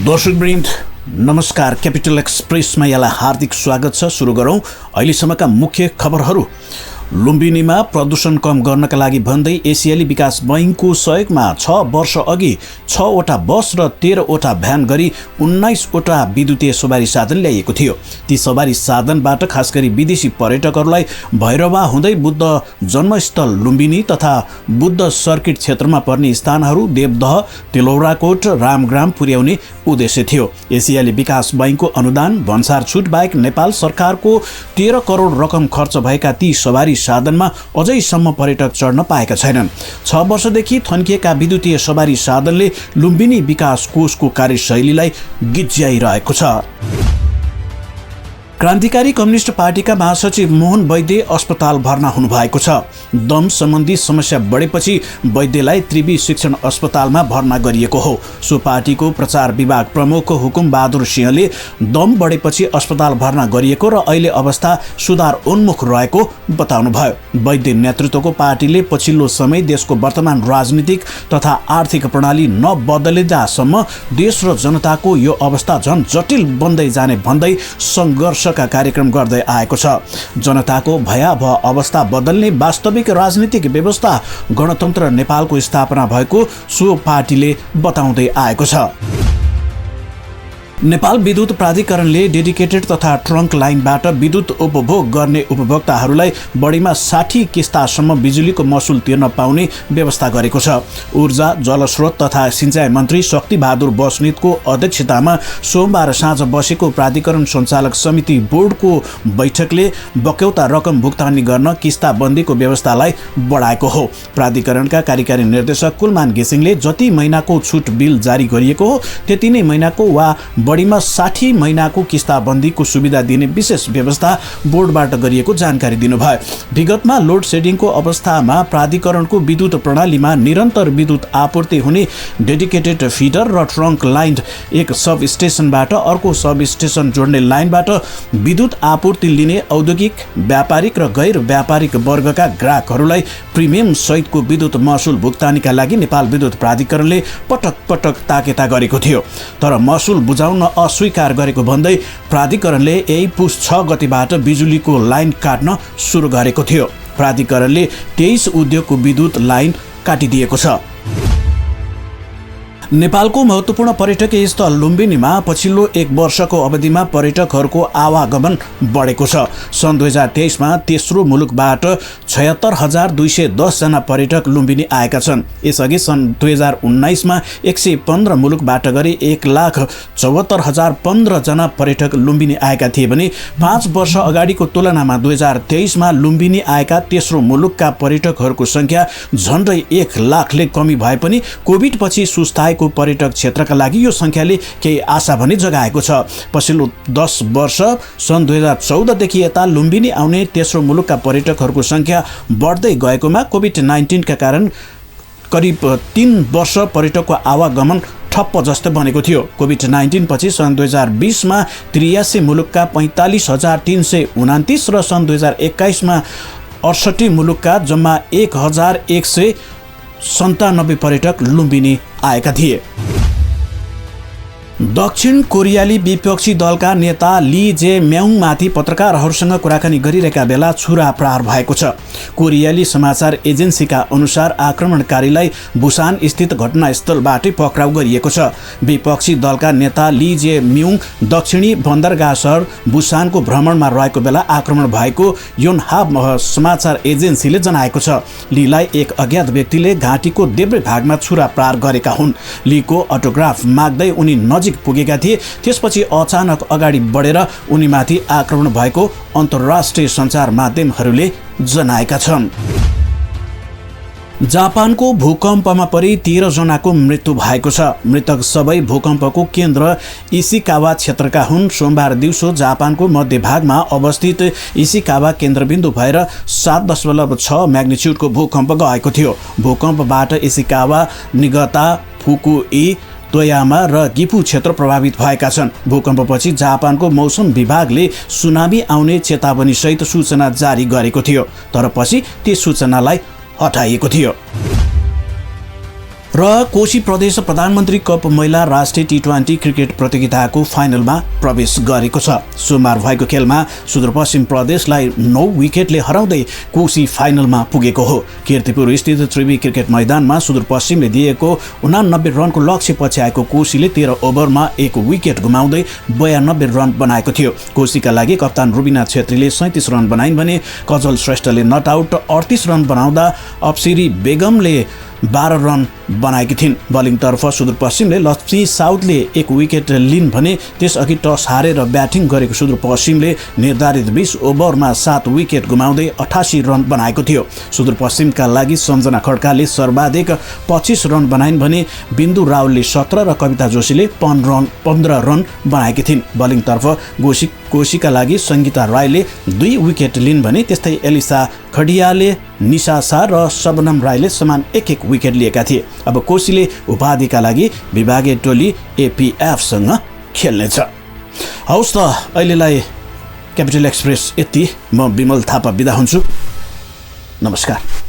दर्शकवृन्द नमस्कार। क्यापिटल एक्सप्रेसमा यहाँलाई हार्दिक स्वागत छ। सुरु गरौँ अहिलेसम्मका मुख्य खबरहरू। लुम्बिनीमा प्रदूषण कम गर्नका लागि भन्दै एसियाली विकास बैंकको सहयोगमा 6 वर्ष अघि 6वटा बस र 13वटा भ्यान गरी 19वटा विद्युतीय सवारी साधन ल्याइएको थियो। ती सवारी साधनबाट खास गरी विदेशी पर्यटकहरूलाई भैरवा हुँदै बुद्ध जन्मस्थल लुम्बिनी तथा बुद्ध सर्किट क्षेत्रमा पर्ने स्थानहरू देवदह, तिलौराकोट, रामग्राम पुर्याउने उद्देश्य थियो। एसियाली विकास बैंकको अनुदान भन्सार छुट बाहेक नेपाल सरकारको 13 करोड रकम खर्च भएका ती सवारी साधनमा अझैसम्म पर्यटक चढ्न पाएका छैनन्। 6 वर्षदेखि थन्किएका विद्युतीय सवारी साधनले लुम्बिनी विकास कोषको कार्यशैलीलाई गिज्याइरहेको छ। क्रान्तिकारी कम्युनिस्ट पार्टीका महासचिव मोहन वैद्य अस्पताल भर्ना हुनुभएको छ। दम सम्बन्धी समस्या बढेपछि वैद्यलाई त्रिवी शिक्षण अस्पतालमा भर्ना गरिएको हो। सो पार्टीको प्रचार विभाग प्रमुख हुकुम बहादुर सिंहले दम बढेपछि अस्पताल भर्ना गरिएको र अहिले अवस्था सुधार उन्मुख रहेको बताउनुभयो। वैद्य नेतृत्वको पार्टीले पछिल्लो समय देशको वर्तमान राजनीतिक तथा आर्थिक प्रणाली नबदलिँदासम्म देश र जनताको यो अवस्था झन जटिल बन्दै जाने भन्दै सङ्घर्ष का कार्यक्रम गर्दै आएको छ। जनताको भयावह अवस्था बदल्ने वास्तविक राजनीतिक व्यवस्था गणतन्त्र नेपालको स्थापना भएको सो पार्टीले बताउँदै आएको छ। नेपाल विद्युत प्राधिकरणले डेडिकेटेड तथा ट्रङ्क लाइनबाट विद्युत उपभोग गर्ने उपभोक्ताहरूलाई बढीमा 60 किस्तासम्म बिजुलीको मसुल तिर्न पाउने व्यवस्था गरेको छ। ऊर्जा, जलस्रोत तथा सिंचाई मन्त्री शक्ति बहादुर बस्नेतको अध्यक्षतामा सोमबार साँझ बसेको प्राधिकरण सञ्चालक समिति बोर्डको बैठकले बक्यौता रकम भुक्तानी गर्न किस्ताबन्दीको व्यवस्थालाई बढाएको हो। प्राधिकरणका कार्यकारी निर्देशक कुलमान घिसिङले जति महिनाको छुट बिल जारी गरिएको हो त्यति नै महिनाको वा बढीमा 60 महिनाको किस्ताबन्दीको सुविधा दिने विशेष व्यवस्था बोर्डबाट गरिएको जानकारी दिनुभयो। विगतमा लोड सेडिङको अवस्थामा प्राधिकरणको विद्युत प्रणालीमा निरन्तर विद्युत आपूर्ति हुने डेडिकेटेड फिडर र ट्रङ्क लाइन एक सब स्टेसनबाट अर्को सब स्टेसन जोड्ने लाइनबाट विद्युत आपूर्ति लिने औद्योगिक, व्यापारिक र गैर व्यापारिक वर्गका ग्राहकहरूलाई प्रिमियम सहितको विद्युत महसुल भुक्तानीका लागि नेपाल विद्युत प्राधिकरणले पटक पटक ताकेता गरेको थियो। तर महसुल बुझाउन अस्वीकार गरेको भन्दै प्राधिकरणले यही पुस 6 गतिबाट बिजुलीको लाइन काट्न सुरु गरेको थियो। प्राधिकरणले 23 उद्योगको विद्युत लाइन काटिदिएको छ। नेपालको महत्त्वपूर्ण पर्यटकीय स्थल लुम्बिनीमा पछिल्लो 1 वर्षको अवधिमा पर्यटकहरूको आवागमन बढेको छ। सन् 2023 मा तेस्रो मुलुकबाट 76,210 जना पर्यटक लुम्बिनी आएका छन्। यसअघि सन् 2019 मा 115 मुलुकबाट गरी 1,74,015 जना पर्यटक लुम्बिनी आएका थिए भने 5 वर्ष अगाडिको तुलनामा 2023 मा लुम्बिनी आएका तेस्रो मुलुकका पर्यटकहरूको संख्या झन्डै 1 लाखले कमी भए पनि कोभिड पछि सुस्ताएको पर्यटक क्षेत्रका लागि यो संख्याले केही आशा भने जगाएको छ। पछिल्लो 10 वर्ष सन् 2014 देखि यता लुम्बिनी आउने तेस्रो मुलुकका पर्यटकहरूको संख्या बढ्दै गएकोमा कोभिड-19 का कारण करिब 3 वर्ष पर्यटकको आवागमन ठप्प जस्तो बनेको थियो। कोभिड-19 पछि सन् 2020 मा 83 मुलुकका 45,329 र सन् 2021 मा 68 मुलुकका जम्मा 1,197 पर्यटक लुम्बिनी आएका थिए। दक्षिण कोरियाली विपक्षी दलका नेता ली जे म्याङमाथि पत्रकारहरूसँग कुराकानी गरिरहेका बेला छुरा प्रहार भएको छ। कोरियाली समाचार एजेन्सीका अनुसार आक्रमणकारीलाई बुसान स्थित घटनास्थलबाटै पक्राउ गरिएको छ। विपक्षी दलका नेता ली जे म्युङ दक्षिणी बन्दरगाह सहर बुसानको भ्रमणमा रहेको बेला आक्रमण भएको योनहाब समाचार एजेन्सीले जनाएको छ। लीलाई एक अज्ञात व्यक्तिले घाँटीको देब्रे भागमा छुरा प्रहार गरेका हुन्। लीको अटोग्राफ माग्दै उनी नजिक पुगेका थिए। त्यसपछि अचानक अगाडि बढेर उनीमाथि आक्रमण भएको अन्तर्राष्ट्रिय सञ्चार माध्यमहरूले जनाएका छन्। जापानको भूकम्पमा परि 13 जनाको मृत्यु भएको छ। मृतक सबै भूकम्पको केन्द्र इसिकावा क्षेत्रका हुन्। सोमबार दिउँसो जापानको मध्यभागमा अवस्थित इसिकावा केन्द्रबिन्दु भएर 7.6 म्याग्निच्युडको भूकम्प गएको थियो। भूकम्पबाट इसिकावा, निगता, फुकुई, तोयामा र गिफु क्षेत्र प्रभावित भएका छन्। भूकम्पपछि जापानको मौसम विभागले सुनामी आउने चेतावनी सहित सूचना जारी गरेको थियो, तर पछि ती सूचनालाई हटाइएको थियो। र कोशी प्रदेश प्रधानमन्त्री कप महिला राष्ट्रिय टी20 क्रिकेट प्रतियोगिताको फाइनलमा प्रवेश गरेको छ। सोमबार भएको खेलमा सुदूरपश्चिम प्रदेशलाई 9 विकेटले हराउँदै कोशी फाइनलमा पुगेको हो। कीर्तिपुर स्थित त्रिवी क्रिकेट मैदानमा सुदूरपश्चिमले दिएको 89 रनको लक्ष्य पछ्याएको कोशीले 13 ओभरमा 1 विकेट गुमाउँदै 92 रन बनाएको थियो। कोशीका लागि कप्तान रुबिना छेत्रीले 37 रन बनाइन् भने कजल श्रेष्ठले नट आउट 38 रन बनाउँदा अप्सिरी बेगमले 12 रन बनाएकी थिइन्। बलिङतर्फ सुदूरपश्चिमले लक्ष्मी साउथले 1 विकेट लिन् भने त्यसअघि टस हारेर ब्याटिङ गरेको सुदूरपश्चिमले निर्धारित 20 ओभरमा 7 विकेट गुमाउँदै 88 रन बनाएको थियो। सुदूरपश्चिमका लागि सम्झना खड्काले सर्वाधिक 25 रन बनाइन् भने बिन्दु रावलले 17 र कविता जोशीले 15 रन बनाएकी थिइन्। बलिङतर्फ कोशीका लागि सङ्गीता राईले 2 विकेट लिन् भने त्यस्तै एलिसा खडियाले, निशा शाह र शबनम राईले समान 1-1 विकेट लिएका थिए। अब कोशीले उपाधिका लागि विभागीय टोली एपीएफसँग खेल्नेछ। हौस् त अहिलेलाई क्यापिटल एक्सप्रेस यति। म विमल थापा बिदा हुन्छु। नमस्कार।